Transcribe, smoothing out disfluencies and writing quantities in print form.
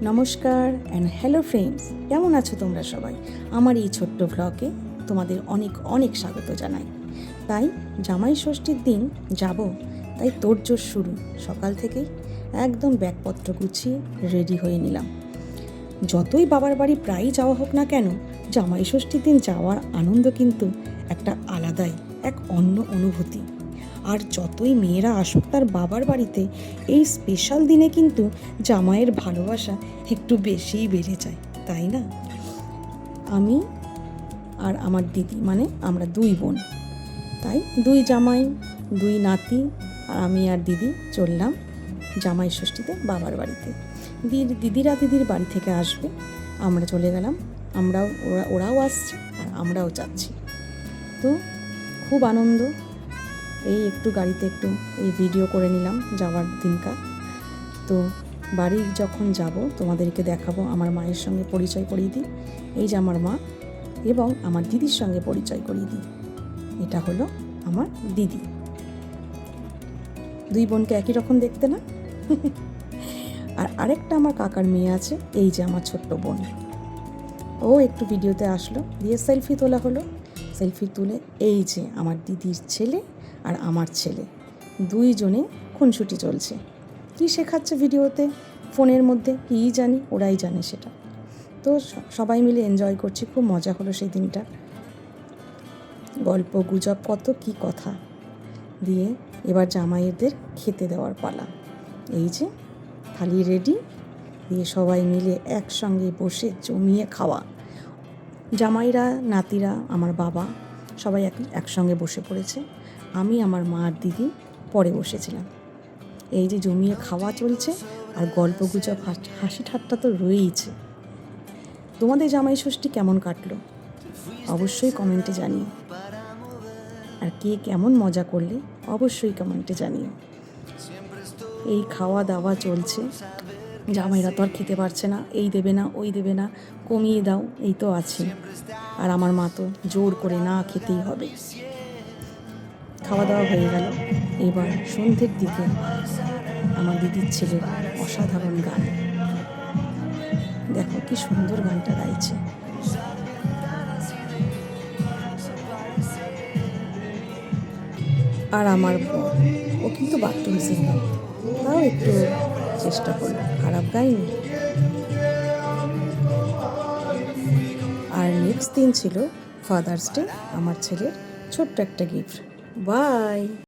নমস্কার and hello friends, কেমন আছো তোমরা সবাই? আমার এই ছোট্ট ভ্লগে তোমাদের অনেক অনেক স্বাগত জানাই। তাই জামাই ষষ্ঠীর দিন যাব, তাই তোড়জোড় শুরু। সকাল থেকেই একদম ব্যাগপত্র গুছিয়ে রেডি হয়ে নিলাম। যতই বাবার বাড়ি প্রায়ই যাওয়া হোক না কেন, জামাই ষষ্ঠীর দিন যাওয়ার আনন্দ কিন্তু একটা আলাদাই, এক অন্য অনুভূতি। আর যতই মেয়েরা আসুক তার বাবার বাড়িতে, এই স্পেশাল দিনে কিন্তু জামাইয়ের ভালোবাসা একটু বেশিই বেড়ে যায়, তাই না? আমি আর আমার দিদি, মানে আমরা দুই বোন, তাই দুই জামাই, দুই নাতি, আর আমি আর দিদি চললাম জামাই ষষ্ঠীতে বাবার বাড়িতে। দিদিরা দিদির বাড়ি থেকে আসবে, আমরা চলে গেলাম, ওরাও আসছে আর আমরাও যাচ্ছি। তো খুব আনন্দ। এই একটু গাড়িতে একটু এই ভিডিও করে নিলাম যাওয়ার দিনকার। তো বাড়ি যখন যাব তোমাদেরকে দেখাবো। আমার মায়ের সঙ্গে পরিচয় করিয়ে দিই, এই যে আমার মা, এবং আমার দিদির সঙ্গে পরিচয় করিয়ে দিই, এটা হলো আমার দিদি। দুই বোনকে একই রকম দেখতে না? আর আরেকটা আমার কাকার মেয়ে আছে, এই যে আমার ছোট্ট বোন। ও একটু ভিডিওতে আসলো, দিয়ে সেলফি তোলা হলো। সেলফি তুলে এই যে আমার দিদির ছেলে আর আমার ছেলে, দুইজনে খুনসুটি চলছে। কী শেখাচ্ছে ভিডিওতে, ফোনের মধ্যে কী জানি, ওরাই জানে সেটা। তো সবাই মিলে এনজয় করছি, খুব মজা হলো সেই দিনটা। গল্প গুজব কত কি কথা দিয়ে এবার জামাইদের খেতে দেওয়ার পালা। এই যে থালি রেডি, দিয়ে সবাই মিলে একসঙ্গে বসে জমিয়ে খাওয়া। জামাইরা, নাতিরা, আমার বাবা সবাই একসঙ্গে বসে পড়েছে। আমি, আমার মা আর দিদি পরে বসেছিলাম। এই যে জমিয়ে খাওয়া চলছে, আর গল্প গুজব হাসি ঠাট্টা তো রয়েইছে। তোমাদের জামাই ষষ্ঠী কেমন কাটলো অবশ্যই কমেন্টে জানিও, আর কে কেমন মজা করলে অবশ্যই কমেন্টে জানিও। এই খাওয়া দাওয়া চলছে, জামাইরা তো আর খেতে পারছে না, এই দেবে না ওই দেবে না, কমিয়ে দাও, এই তো আছে। আর আমার মা তো জোর করে না খেতেই হবে। খাওয়া দাওয়া হয়ে গেল। এবার সন্ধ্যের দিকে আমার দিদির ছেলের অসাধারণ গান, দেখো কি সুন্দর গানটা গাইছে। আর আমার বোন, ও কিন্তু বাথরুম সিঙ্গার, তাও একটু চেষ্টা করলো, খারাপ গাইনি। আর নেক্সট দিন ছিল ফাদার্স ডে, আমার ছেলের ছোট্ট একটা গিফট। বাই।